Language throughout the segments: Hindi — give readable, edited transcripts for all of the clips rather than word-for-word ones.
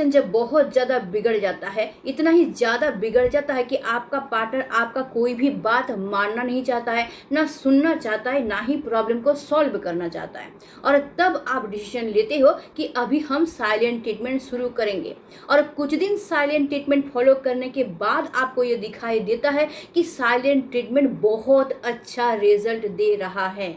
रिलेशन जब बहुत ज़्यादा बिगड़ जाता है, इतना ही ज़्यादा बिगड़ जाता है कि आपका पार्टनर आपका कोई भी बात मानना नहीं चाहता है, ना सुनना चाहता है, ना ही प्रॉब्लम को सॉल्व करना चाहता है, और तब आप डिसीजन लेते हो कि अभी हम साइलेंट ट्रीटमेंट शुरू करेंगे। और कुछ दिन साइलेंट ट्रीटमेंट फॉलो करने के बाद आपको ये दिखाई देता है कि साइलेंट ट्रीटमेंट बहुत अच्छा रिजल्ट दे रहा है।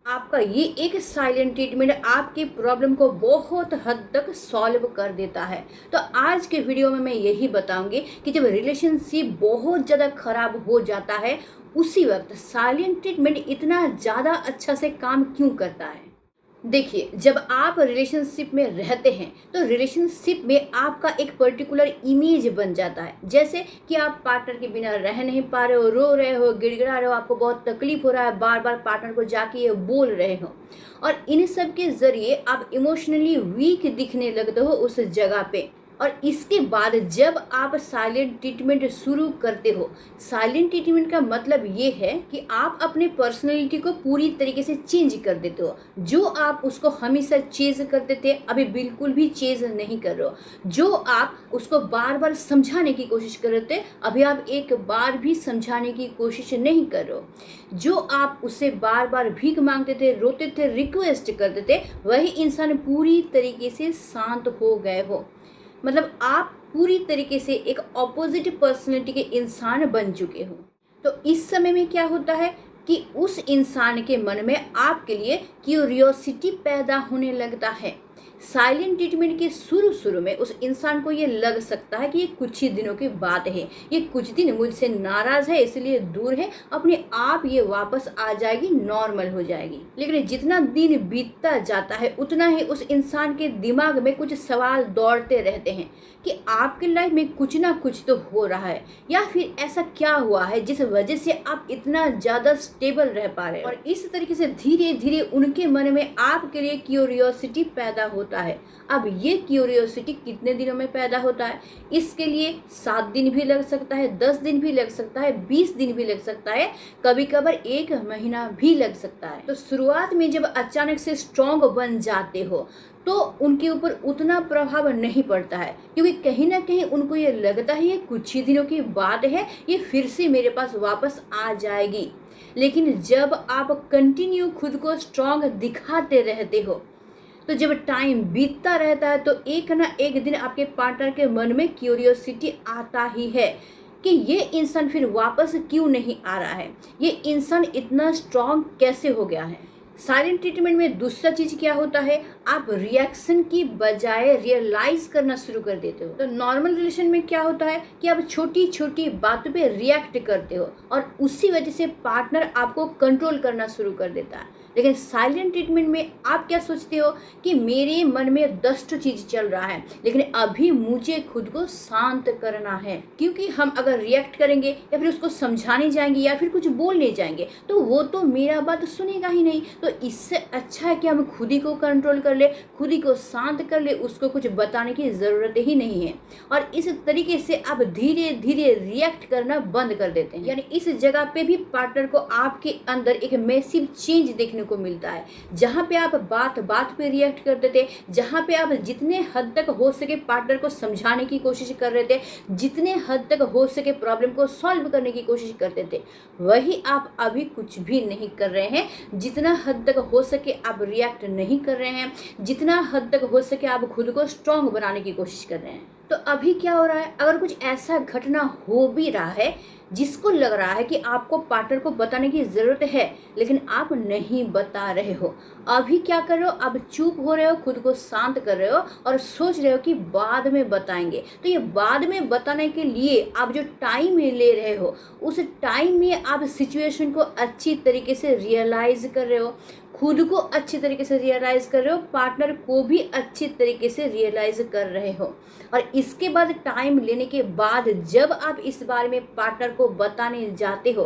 आपका ये एक साइलेंट ट्रीटमेंट आपके प्रॉब्लम को बहुत हद तक सॉल्व कर देता है। तो आज के वीडियो में मैं यही बताऊंगी कि जब रिलेशनशिप बहुत ज़्यादा खराब हो जाता है, उसी वक्त साइलेंट ट्रीटमेंट इतना ज़्यादा अच्छा से काम क्यों करता है। देखिए, जब आप रिलेशनशिप में रहते हैं तो रिलेशनशिप में आपका एक पर्टिकुलर इमेज बन जाता है। जैसे कि आप पार्टनर के बिना रह नहीं पा रहे हो, रो रहे हो, गिड़गिड़ा रहे हो, आपको बहुत तकलीफ हो रहा है, बार बार पार्टनर को जाके ये बोल रहे हो, और इन सब के ज़रिए आप इमोशनली वीक दिखने लगते हो उस जगह पे। और इसके बाद जब आप साइलेंट ट्रीटमेंट शुरू करते हो, साइलेंट ट्रीटमेंट का मतलब ये है कि आप अपने पर्सनैलिटी को पूरी तरीके से चेंज कर देते हो। जो आप उसको हमेशा चेंज करते थे, अभी बिल्कुल भी चेंज नहीं कर रहे हो। जो आप उसको बार बार समझाने की कोशिश कर रहे थे, अभी आप एक बार भी समझाने की कोशिश नहीं कर रहे हो। जो आप उससे बार बार भीख मांगते थे, रोते थे, रिक्वेस्ट करते थे, वही इंसान पूरी तरीके से शांत हो गए हो। मतलब आप पूरी तरीके से एक ऑपोजिट पर्सनैलिटी के इंसान बन चुके हो। तो इस समय में क्या होता है कि उस इंसान के मन में आपके लिए क्यूरियोसिटी पैदा होने लगता है। साइलेंट ट्रीटमेंट के शुरू में उस इंसान को ये लग सकता है कि ये कुछ ही दिनों की बात है, ये कुछ दिन मुझसे नाराज़ है इसलिए दूर है, अपने आप ये वापस आ जाएगी, नॉर्मल हो जाएगी। लेकिन जितना दिन बीतता जाता है उतना ही उस इंसान के दिमाग में कुछ सवाल दौड़ते रहते हैं कि आपके लाइफ में कुछ ना कुछ तो हो रहा है, या फिर ऐसा क्या हुआ है जिस वजह से आप इतना ज़्यादा स्टेबल रह पा रहे हैं। और इस तरीके से धीरे धीरे उनके मन में आपके लिए क्यूरियोसिटी पैदा होता है। अब ये क्यूरियोसिटी कितने दिनों में पैदा होता है, इसके लिए 7 दिन भी लग सकता है, 10 दिन भी लग सकता है, 20 दिन भी लग सकता है, कभी कभार 1 महीना भी लग सकता है। तो शुरुआत में जब अचानक से स्ट्रॉन्ग बन जाते हो तो उनके ऊपर उतना प्रभाव नहीं पड़ता है, क्योंकि कहीं ना कहीं उनको ये लगता है ये कुछ ही दिनों की बात है, ये फिर से मेरे पास वापस आ जाएगी। लेकिन जब आप कंटिन्यू खुद को स्ट्रॉन्ग दिखाते रहते हो, तो जब टाइम बीतता रहता है तो एक ना एक दिन आपके पार्टनर के मन में क्यूरियोसिटी आता ही है कि ये इंसान फिर वापस क्यों नहीं आ रहा है, ये इंसान इतना स्ट्रॉन्ग कैसे हो गया है। साइलेंट ट्रीटमेंट में दूसरा चीज क्या होता है, आप रिएक्शन की बजाय रियलाइज करना शुरू कर देते हो। तो नॉर्मल रिलेशन में क्या होता है कि आप छोटी छोटी बातों पे रिएक्ट करते हो और उसी वजह से पार्टनर आपको कंट्रोल करना शुरू कर देता है। लेकिन साइलेंट ट्रीटमेंट में आप क्या सोचते हो कि मेरे मन में 10 चीज चल रहा है, लेकिन अभी मुझे खुद को शांत करना है, क्योंकि हम अगर रिएक्ट करेंगे या फिर उसको समझाने जाएंगे या फिर कुछ बोलने जाएंगे तो वो तो मेरा बात सुनेगा ही नहीं। तो इससे अच्छा है कि हम खुद ही को कंट्रोल कर ले, खुद ही को शांत कर ले, उसको कुछ बताने की ज़रूरत ही नहीं है। और इस तरीके से आप धीरे धीरे रिएक्ट करना बंद कर देते हैं। यानी इस जगह पे भी पार्टनर को आपके अंदर एक मैसिव चेंज देखने को मिलता है। जहाँ पे आप बात बात पे रिएक्ट करते थे, जहाँ पे आप जितने हद तक हो सके पार्टनर को समझाने की कोशिश कर रहे थे, जितने हद तक हो सके प्रॉब्लम को सॉल्व करने की कोशिश करते थे, वही आप अभी कुछ भी नहीं कर रहे हैं। जितना हद तक हो सके आप रिएक्ट नहीं कर रहे हैं, जितना हद तक हो सके आप खुद को स्ट्रॉन्ग बनाने की कोशिश कर रहे हैं। तो अभी क्या हो रहा है, अगर कुछ ऐसा घटना हो भी रहा है जिसको लग रहा है कि आपको पार्टनर को बताने की ज़रूरत है, लेकिन आप नहीं बता रहे हो, अभी क्या कर रहे हो, आप चुप हो रहे हो, खुद को शांत कर रहे हो और सोच रहे हो कि बाद में बताएंगे। तो ये बाद में बताने के लिए आप जो टाइम ले रहे हो, उस टाइम में आप सिचुएशन को अच्छी तरीके से रियलाइज़ कर रहे हो, खुद को अच्छी तरीके से रियलाइज़ कर रहे हो, पार्टनर को भी अच्छी तरीके से रियलाइज़ कर रहे हो। और इसके बाद टाइम लेने के बाद जब आप इस बारे में पार्टनर को बताने जाते हो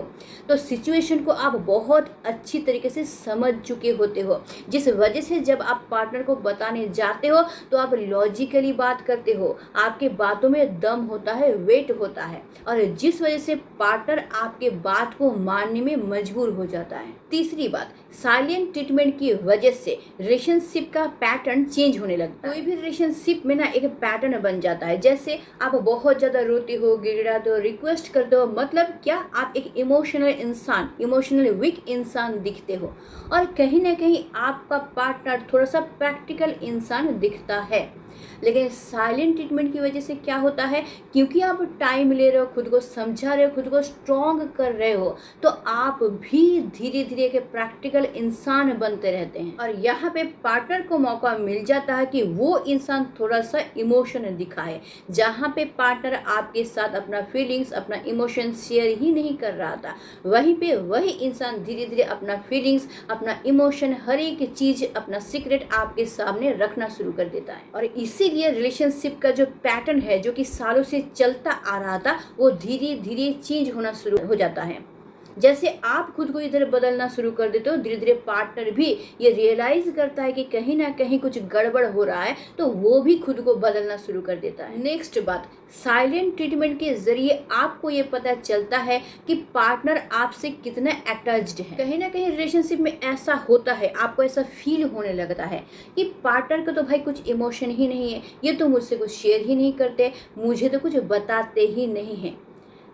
तो सिचुएशन को आप बहुत अच्छी तरीके से समझ चुके होते हो, जिस वजह से जब आप पार्टनर को बताने जाते हो तो आप लॉजिकली बात करते हो, आपके बातों में दम होता है, वेट होता है, और जिस वजह से पार्टनर आपके बात को मानने में मजबूर हो जाता है। तीसरी बात, साइलेंट ट्रीटमेंट की वजह से रिलेशनशिप का पैटर्न चेंज होने लगता है। कोई भी रिलेशनशिप में ना एक पैटर्न बन जाता है, जैसे आप बहुत ज़्यादा रोते हो, गिड़गिड़ाते हो, रिक्वेस्ट करते हो, मतलब क्या आप एक इमोशनल इंसान, इमोशनली वीक इंसान दिखते हो, और कहीं ना कहीं आपका पार्टनर थोड़ा सा प्रैक्टिकल इंसान दिखता है। लेकिन साइलेंट ट्रीटमेंट की वजह से क्या होता है, क्योंकि आप टाइम ले रहे हो, खुद को समझा रहे हो, खुद को स्ट्रॉन्ग कर रहे हो, तो आप भी धीरे धीरे एक प्रैक्टिकल इंसान बनते रहते हैं। और यहाँ पे पार्टनर को मौका मिल जाता है कि वो इंसान थोड़ा सा इमोशन दिखाए। जहाँ पे पार्टनर आपके साथ अपना फीलिंग्स, अपना इमोशन शेयर ही नहीं कर रहा था, वहीं पे वही इंसान धीरे धीरे अपना फीलिंग्स, अपना इमोशन, हर एक चीज़, अपना सीक्रेट आपके सामने रखना शुरू कर देता है। और इसीलिए रिलेशनशिप का जो पैटर्न है, जो कि सालों से चलता आ रहा था, वो धीरे धीरे चेंज होना शुरू हो जाता है। जैसे आप खुद को इधर बदलना शुरू कर देते हो, धीरे धीरे पार्टनर भी ये रियलाइज करता है कि कहीं ना कहीं कुछ गड़बड़ हो रहा है, तो वो भी खुद को बदलना शुरू कर देता है। नेक्स्ट बात, साइलेंट ट्रीटमेंट के जरिए आपको ये पता चलता है कि पार्टनर आपसे कितना अटैच्ड है। कहीं ना कहीं रिलेशनशिप में ऐसा होता है, आपको ऐसा फील होने लगता है कि पार्टनर को तो भाई कुछ इमोशन ही नहीं है, ये तो मुझसे कुछ शेयर ही नहीं करते, मुझे तो कुछ बताते ही नहीं है।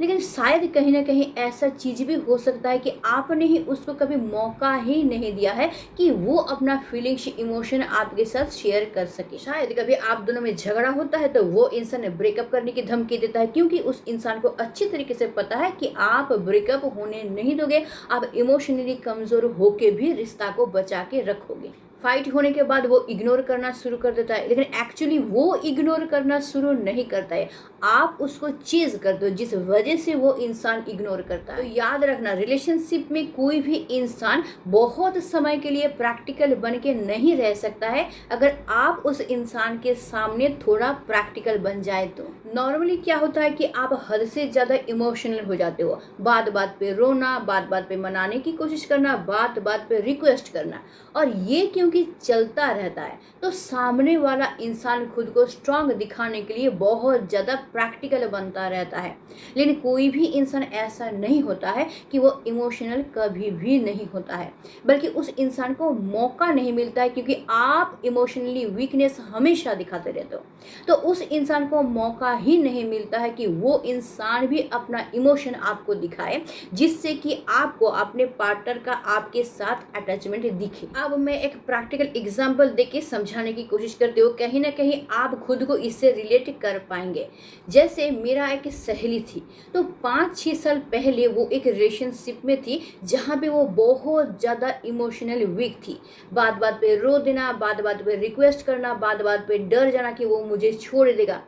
लेकिन शायद कहीं ना कहीं ऐसा चीज़ भी हो सकता है कि आपने ही उसको कभी मौका ही नहीं दिया है कि वो अपना फीलिंग्स, इमोशन आपके साथ शेयर कर सके। शायद कभी आप दोनों में झगड़ा होता है तो वो इंसान ब्रेकअप करने की धमकी देता है, क्योंकि उस इंसान को अच्छी तरीके से पता है कि आप ब्रेकअप होने नहीं दोगे, आप इमोशनली कमज़ोर होके भी रिश्ता को बचा के रखोगे। फाइट होने के बाद वो इग्नोर करना शुरू कर देता है, लेकिन एक्चुअली वो इग्नोर करना शुरू नहीं करता है, आप उसको चीज कर दो जिस वजह से वो इंसान इग्नोर करता है। तो याद रखना, रिलेशनशिप में कोई भी इंसान बहुत समय के लिए प्रैक्टिकल बन के नहीं रह सकता है, अगर आप उस इंसान के सामने थोड़ा प्रैक्टिकल बन जाए तो। नॉर्मली क्या होता है कि आप हद से ज़्यादा इमोशनल हो जाते हो, बात बात पे रोना, बात बात पे मनाने की कोशिश करना, बात बात पे रिक्वेस्ट करना, और ये क्योंकि चलता रहता है तो सामने वाला इंसान खुद को स्ट्रांग दिखाने के लिए बहुत ज़्यादा प्रैक्टिकल बनता रहता है। लेकिन कोई भी इंसान ऐसा नहीं होता है कि वो इमोशनल कभी भी नहीं होता है, बल्कि उस इंसान को मौका नहीं मिलता है, क्योंकि आप इमोशनली वीकनेस हमेशा दिखाते रहते हो, तो उस इंसान को मौका ही नहीं मिलता है कि वो इंसान भी अपना इमोशन आपको दिखाए, जिससे कि आपको अपने पार्टनर का आपके साथ अटैचमेंट दिखे। अब मैं एक प्रैक्टिकल एग्जांपल देके समझाने की कोशिश करती हूँ, कहीं ना कहीं आप खुद को इससे रिलेट कर पाएंगे। जैसे मेरा एक सहेली थी, तो 5-6 साल पहले वो एक रिलेशनशिप में थी जहाँ पे वो बहुत ज़्यादा इमोशनल वीक थी। बात बात पे रो देना, बात बात पे रिक्वेस्ट करना, बात बात पे डर जाना कि वो मुझे छोड़ देगा,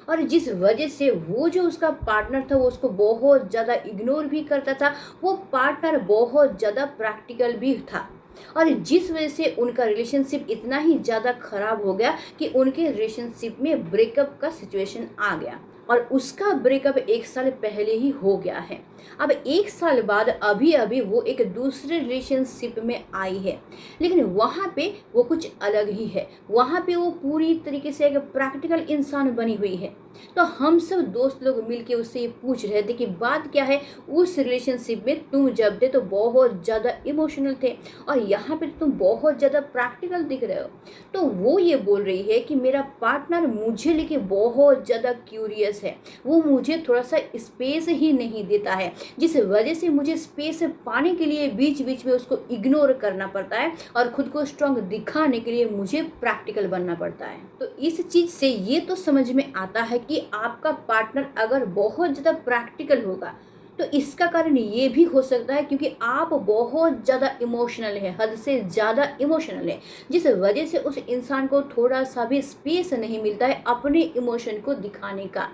और जिस वजह से वो जो उसका पार्टनर था वो उसको बहुत ज़्यादा इग्नोर भी करता था। वो पार्टनर बहुत ज़्यादा प्रैक्टिकल भी था, और जिस वजह से उनका रिलेशनशिप इतना ही ज़्यादा ख़राब हो गया कि उनके रिलेशनशिप में ब्रेकअप का सिचुएशन आ गया, और उसका ब्रेकअप 1 साल पहले ही हो गया है। अब 1 साल बाद अभी अभी वो एक दूसरे रिलेशनशिप में आई है, लेकिन वहाँ पे वो कुछ अलग ही है। वहाँ पे वो पूरी तरीके से एक प्रैक्टिकल इंसान बनी हुई है। तो हम सब दोस्त लोग मिलके उससे ये पूछ रहे थे कि बात क्या है, उस रिलेशनशिप में तुम जब थे तो बहुत ज़्यादा इमोशनल थे, और यहाँ पे तुम बहुत ज़्यादा प्रैक्टिकल दिख रहे हो। तो वो ये बोल रही है कि मेरा पार्टनर मुझे लेके बहुत ज़्यादा क्यूरियस है, वो मुझे थोड़ा सा स्पेस ही नहीं देता है, जिस वजह से मुझे स्पेस पाने के लिए बीच बीच में उसको इग्नोर करना पड़ता है, और खुद को स्ट्रांग दिखाने के लिए मुझे प्रैक्टिकल बनना पड़ता है। तो इस चीज़ से ये तो समझ में आता है कि आपका पार्टनर अगर बहुत ज़्यादा प्रैक्टिकल होगा तो इसका कारण ये भी हो सकता है क्योंकि आप बहुत ज़्यादा इमोशनल है, हद से ज़्यादा इमोशनल है, जिस वजह से उस इंसान को थोड़ा सा भी स्पेस नहीं मिलता है अपने इमोशन को दिखाने का।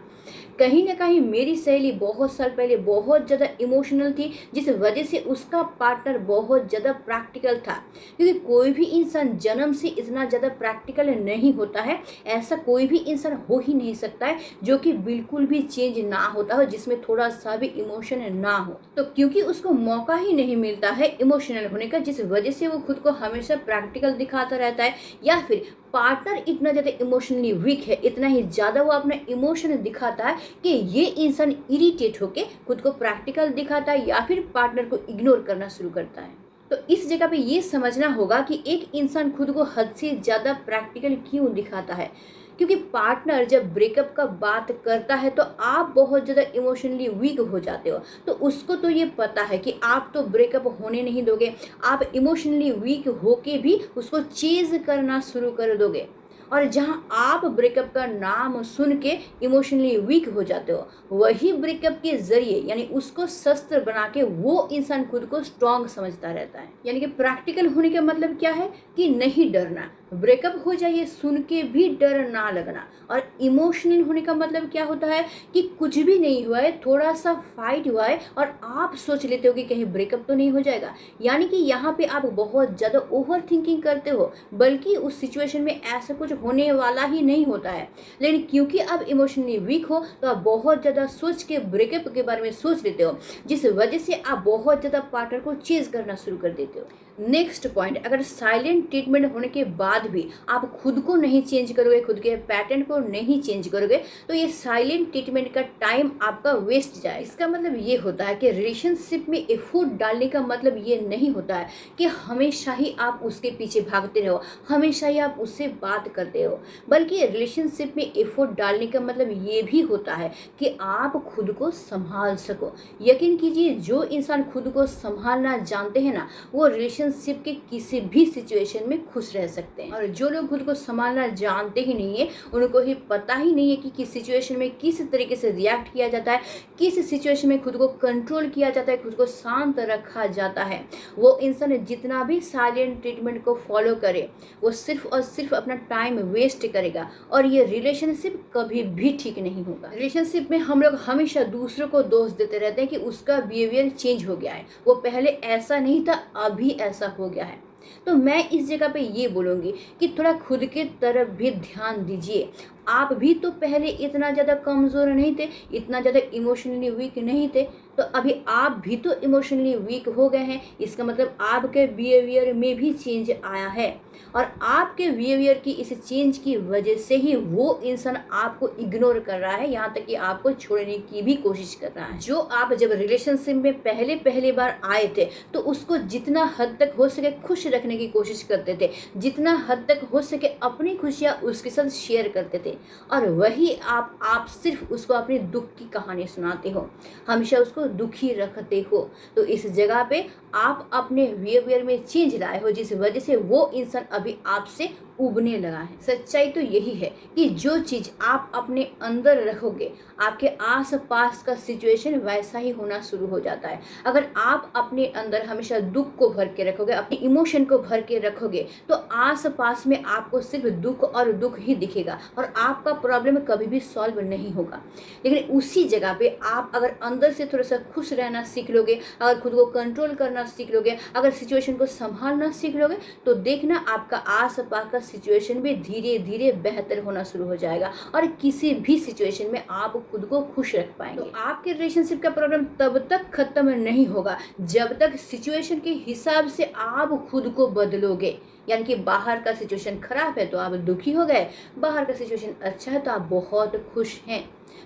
कहीं ना कहीं मेरी सहेली बहुत साल पहले बहुत ज़्यादा इमोशनल थी, जिस वजह से उसका पार्टनर बहुत ज़्यादा प्रैक्टिकल था, क्योंकि कोई भी इंसान जन्म से इतना ज़्यादा प्रैक्टिकल नहीं होता है। ऐसा कोई भी इंसान हो ही नहीं सकता है जो कि बिल्कुल भी चेंज ना होता हो, जिसमें थोड़ा सा भी इमोशन ना हो। तो क्योंकि उसको मौका ही नहीं मिलता है इमोशनल होने का, जिस वजह से वो खुद को हमेशा प्रैक्टिकल दिखाता रहता है, या फिर पार्टनर इतना ज़्यादा इमोशनली वीक है, इतना ही ज़्यादा वो अपना इमोशन दिखाता है कि ये इंसान इरिटेट होके खुद को प्रैक्टिकल दिखाता है या फिर पार्टनर को इग्नोर करना शुरू करता है। तो इस जगह पे ये समझना होगा कि एक इंसान खुद को हद से ज़्यादा प्रैक्टिकल क्यों दिखाता है, क्योंकि पार्टनर जब ब्रेकअप का बात करता है तो आप बहुत ज़्यादा इमोशनली वीक हो जाते हो। तो उसको तो ये पता है कि आप तो ब्रेकअप होने नहीं दोगे, आप इमोशनली वीक होके भी उसको चेज़ करना शुरू कर दोगे। और जहाँ आप ब्रेकअप का नाम सुन के इमोशनली वीक हो जाते हो, वही ब्रेकअप के ज़रिए यानी उसको शस्त्र बना के वो इंसान खुद को स्ट्रांग समझता रहता है। यानी कि प्रैक्टिकल होने का मतलब क्या है कि नहीं डरना, ब्रेकअप हो जाए ये सुन के भी डर ना लगना। और इमोशनल होने का मतलब क्या होता है कि कुछ भी नहीं हुआ है, थोड़ा सा फाइट हुआ है और आप सोच लेते हो कि कहीं ब्रेकअप तो नहीं हो जाएगा। यानी कि यहाँ पे आप बहुत ज़्यादा ओवर थिंकिंग करते हो, बल्कि उस सिचुएशन में ऐसा कुछ होने वाला ही नहीं होता है। लेकिन क्योंकि आप इमोशनली वीक हो तो आप बहुत ज़्यादा सोच के ब्रेकअप के बारे में सोच लेते हो, जिस वजह से आप बहुत ज़्यादा पार्टनर को चेज करना शुरू कर देते हो। नेक्स्ट पॉइंट, अगर साइलेंट ट्रीटमेंट होने के बाद भी आप खुद को नहीं चेंज करोगे, खुद के पैटर्न को नहीं चेंज करोगे, तो ये साइलेंट ट्रीटमेंट का टाइम आपका वेस्ट जाए। इसका मतलब ये होता है कि रिलेशनशिप में एफर्ट डालने का मतलब ये नहीं होता है कि हमेशा ही आप उसके पीछे भागते रहो, हमेशा ही आप उससे बात करते हो, बल्कि रिलेशनशिप में एफर्ट डालने का मतलब ये भी होता है कि आप खुद को संभाल सको। यकीन कीजिए, जो इंसान खुद को संभालना जानते हैं ना, वो रिलेशनशिप के किसी भी सिचुएशन में खुश रह सकते हैं। और जो लोग खुद को संभालना जानते ही नहीं है, उनको ही पता ही नहीं है कि किस सिचुएशन में किस तरीके से रिएक्ट किया जाता है, किस सिचुएशन में खुद को कंट्रोल किया जाता है, खुद को शांत रखा जाता है, वो इंसान जितना भी साइलेंट ट्रीटमेंट को फॉलो करे, वो सिर्फ और सिर्फ अपना टाइम वेस्ट करेगा और ये रिलेशनशिप कभी भी ठीक नहीं होगा। रिलेशनशिप में हम लोग हमेशा दूसरों को दोष देते रहते हैं कि उसका बिहेवियर चेंज हो गया है, वो पहले ऐसा नहीं था, अभी ऐसा हो गया है। तो मैं इस जगह पे ये बोलूँगी कि थोड़ा खुद के तरफ भी ध्यान दीजिए। आप भी तो पहले इतना ज़्यादा कमज़ोर नहीं थे, इतना ज़्यादा इमोशनली वीक नहीं थे, तो अभी आप भी तो इमोशनली वीक हो गए हैं। इसका मतलब आपके बिहेवियर में भी चेंज आया है और आपके बिहेवियर की इस चेंज की वजह से ही वो इंसान आपको इग्नोर कर रहा है, यहाँ तक कि आपको छोड़ने की भी कोशिश कर रहा है। जो आप जब रिलेशनशिप में पहले बार आए थे तो उसको जितना हद तक हो सके खुश रखने की कोशिश करते थे, जितना हद तक हो सके अपनी खुशियाँ उसके साथ शेयर करते थे, और वही आप सिर्फ उसको अपने दुख की कहानी सुनाते हो, हमेशा उसको दुखी रखते हो। तो इस जगह पे आप अपने बिहेवियर में चेंज लाए हो, जिस वजह से वो इंसान अभी आपसे उबने लगा है। सच्चाई तो यही है कि जो चीज़ आप अपने अंदर रखोगे, आपके आस पास का सिचुएशन वैसा ही होना शुरू हो जाता है। अगर आप अपने अंदर हमेशा दुख को भर के रखोगे, अपने इमोशन को भर के रखोगे, तो आस पास में आपको सिर्फ दुख और दुख ही दिखेगा और आपका प्रॉब्लम कभी भी सॉल्व नहीं होगा। लेकिन उसी जगह पे आप अगर अंदर से थोड़ा सा खुश रहना सीख लोगे, अगर खुद को कंट्रोल करना सीख लोगे, अगर सिचुएशन को संभालना सीख लोगे, तो देखना आपका आस पास का सिचुएशन भी धीरे धीरे बेहतर होना शुरू हो जाएगा और किसी भी सिचुएशन में आप खुद को खुश रख पाएंगे। तो आपके रिलेशनशिप का प्रॉब्लम तब तक खत्म नहीं होगा जब तक सिचुएशन के हिसाब से आप खुद को बदलोगे। यानी कि बाहर का सिचुएशन खराब है तो आप दुखी हो गए, बाहर का सिचुएशन अच्छा है तो आप बहुत खुश हैं।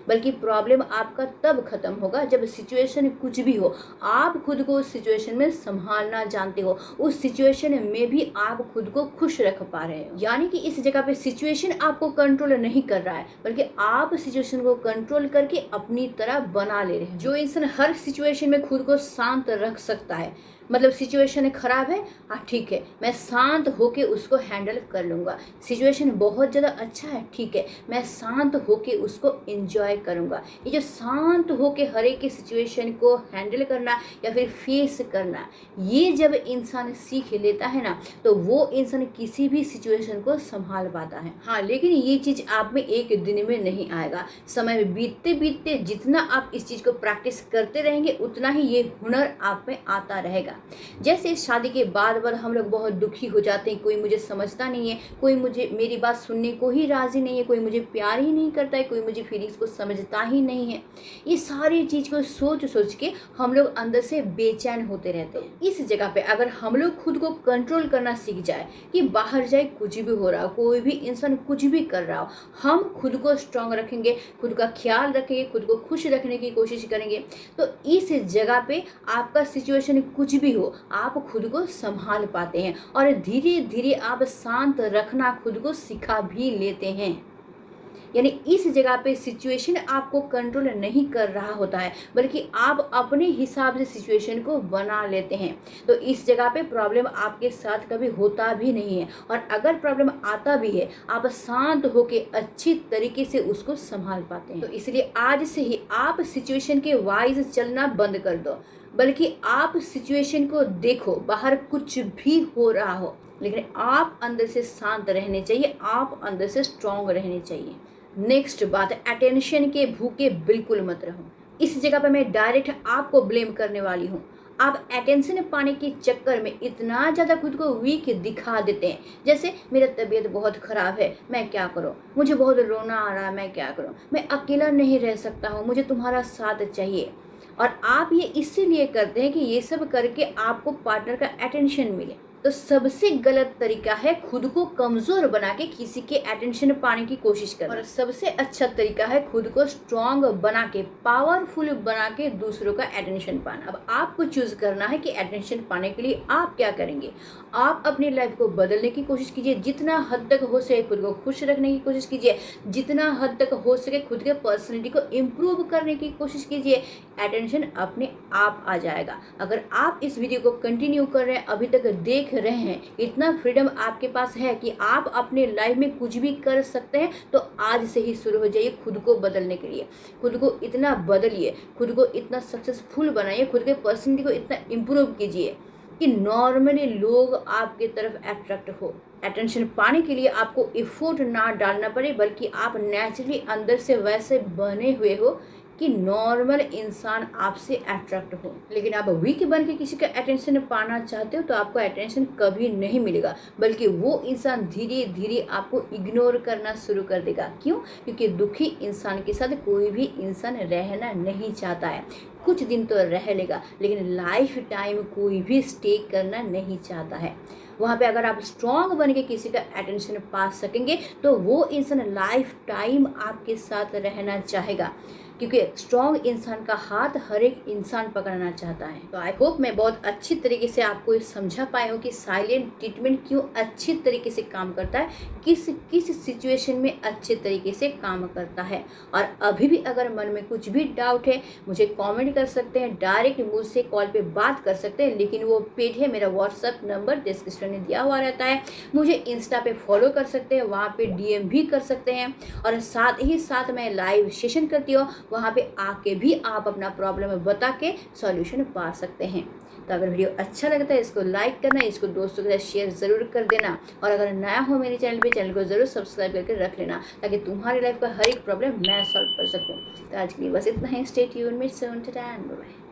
बल्कि प्रॉब्लम आपका तब खत्म होगा जब सिचुएशन कुछ भी हो, आप खुद को उस सिचुएशन में संभालना जानते हो, उस सिचुएशन में भी आप खुद को खुश रख पा रहे हो। यानी कि इस जगह पे सिचुएशन आपको कंट्रोल नहीं कर रहा है, बल्कि आप सिचुएशन को कंट्रोल करके अपनी तरह बना ले रहे हैं। जो इंसान हर सिचुएशन में खुद को शांत रख सकता है, मतलब सिचुएशन खराब है, हाँ ठीक है, मैं शांत होके उसको हैंडल कर लूँगा। सिचुएशन बहुत ज़्यादा अच्छा है, ठीक है, मैं शांत होके उसको एंजॉय करूँगा। ये जो शांत होके हर एक सिचुएशन को हैंडल करना या फिर फेस करना, ये जब इंसान सीख लेता है ना, तो वो इंसान किसी भी सिचुएशन को संभाल पाता है। हाँ, लेकिन ये चीज़ आप में एक दिन में नहीं आएगा। समय बीतते बीतते जितना आप इस चीज़ को प्रैक्टिस करते रहेंगे, उतना ही ये हुनर आप में आता रहेगा। जैसे शादी के बाद हम लोग बहुत दुखी हो जाते हैं, कोई मुझे समझता नहीं है, कोई मुझे मेरी बात सुनने को ही राजी नहीं है, कोई मुझे प्यार ही नहीं करता है, कोई मुझे फीलिंग्स को समझता ही नहीं है। ये सारी चीज़ को सोच के हम लोग अंदर से बेचैन होते रहते हैं। इस जगह पे अगर हम लोग खुद को कंट्रोल करना सीख जाए कि बाहर जाए कुछ भी हो रहा हो, कोई भी इंसान कुछ भी कर रहा हो, हम खुद को स्ट्रांग रखेंगे, खुद का ख्याल रखेंगे, खुद को खुश रखने की कोशिश करेंगे, तो इस जगह पे आपका सिचुएशन कुछ भी भी हो, आप खुद को संभाल पाते हैं और धीरे धीरे आप शांत रखना खुद को सिखा भी लेते हैं। यानी इस जगह पे सिचुएशन आपको कंट्रोल नहीं कर रहा होता है, बल्कि आप अपने हिसाब से सिचुएशन को बना लेते हैं। तो इस जगह पे प्रॉब्लम आपके साथ कभी होता भी नहीं है, और अगर प्रॉब्लम आता भी है आप शांत होके अच्छी तरीके से उसको संभाल पाते हैं। तो इसलिए आज से ही आप सिचुएशन के वाइज चलना बंद कर दो, बल्कि आप सिचुएशन को देखो, बाहर कुछ भी हो रहा हो लेकिन आप अंदर से शांत रहने चाहिए, आप अंदर से स्ट्रांग रहने चाहिए। नेक्स्ट बात, अटेंशन के भूखे बिल्कुल मत रहो। इस जगह पर मैं डायरेक्ट आपको ब्लेम करने वाली हूँ। आप अटेंशन पाने के चक्कर में इतना ज़्यादा खुद को वीक दिखा देते हैं, जैसे मेरा तबीयत बहुत ख़राब है, मैं क्या करूँ, मुझे बहुत रोना आ रहा है, मैं क्या करूँ, मैं अकेला नहीं रह सकता हूँ, मुझे तुम्हारा साथ चाहिए। और आप ये इसीलिए करते हैं कि ये सब करके आपको पार्टनर का अटेंशन मिले। तो सबसे गलत तरीका है खुद को कमज़ोर बना के किसी के अटेंशन पाने की कोशिश करना, और सबसे अच्छा तरीका है खुद को स्ट्रांग बना के, पावरफुल बना के दूसरों का अटेंशन पाना। अब आपको चूज करना है कि अटेंशन पाने के लिए आप क्या करेंगे। आप अपनी लाइफ को बदलने की कोशिश कीजिए, जितना हद तक हो सके खुद को खुश रखने की कोशिश कीजिए, जितना हद तक हो सके खुद के पर्सनैलिटी को इम्प्रूव करने की कोशिश कीजिए। अटेंशन अपने आप आ जाएगा। अगर आप इस वीडियो को कंटिन्यू कर रहे हैं, अभी तक देख रहे हैं, इतना फ्रीडम आपके पास है कि आप अपने लाइफ में कुछ भी कर सकते हैं, तो आज से ही शुरू हो जाइए खुद को बदलने के लिए। खुद को इतना बदलिए, खुद को इतना सक्सेसफुल बनाइए, खुद के पर्सनैलिटी को इतना इम्प्रूव कीजिए कि नॉर्मली लोग आपके तरफ अट्रैक्ट हो। अटेंशन पाने के लिए आपको एफर्ट ना डालना पड़े, बल्कि आप नेचुरली अंदर से वैसे बने हुए हो कि नॉर्मल इंसान आपसे अट्रैक्ट हो। लेकिन आप वीक बन के किसी का अटेंशन पाना चाहते हो तो आपको अटेंशन कभी नहीं मिलेगा, बल्कि वो इंसान धीरे धीरे आपको इग्नोर करना शुरू कर देगा। क्यों? क्योंकि दुखी इंसान के साथ कोई भी इंसान रहना नहीं चाहता है। कुछ दिन तो रह लेगा, लेकिन लाइफ टाइम कोई भी स्टे करना नहीं चाहता है। वहाँ पे अगर आप स्ट्रांग बन के किसी का अटेंशन पा सकेंगे तो वो इंसान लाइफ टाइम आपके साथ रहना चाहेगा, क्योंकि स्ट्रॉन्ग इंसान का हाथ हर एक इंसान पकड़ना चाहता है। तो आई होप मैं बहुत अच्छी तरीके से आपको ये समझा पाई हूँ कि साइलेंट ट्रीटमेंट क्यों अच्छी तरीके से काम करता है, किस किस सिचुएशन में अच्छे तरीके से काम करता है। और अभी भी अगर मन में कुछ भी डाउट है मुझे कमेंट कर सकते हैं, डायरेक्ट मुझसे कॉल पे बात कर सकते हैं, लेकिन वो पेज है, मेरा व्हाट्सअप नंबर डिस्क्रिप्शन में दिया हुआ रहता है। मुझे इंस्टा पे फॉलो कर सकते हैं, वहाँ पे DM भी कर सकते हैं, और साथ ही साथ मैं लाइव सेशन करती हूँ, वहाँ पे आके भी आप अपना प्रॉब्लम बता के सॉल्यूशन पा सकते हैं। तो अगर वीडियो अच्छा लगता है इसको लाइक करना, इसको दोस्तों के साथ शेयर ज़रूर कर देना, और अगर नया हो मेरे चैनल पे, चैनल को ज़रूर सब्सक्राइब करके रख लेना, ताकि तुम्हारी लाइफ का हर एक प्रॉब्लम मैं सॉल्व कर सकूँ। तो आज के लिए बस इतना ही। Stay tuned, meets on time, bye bye.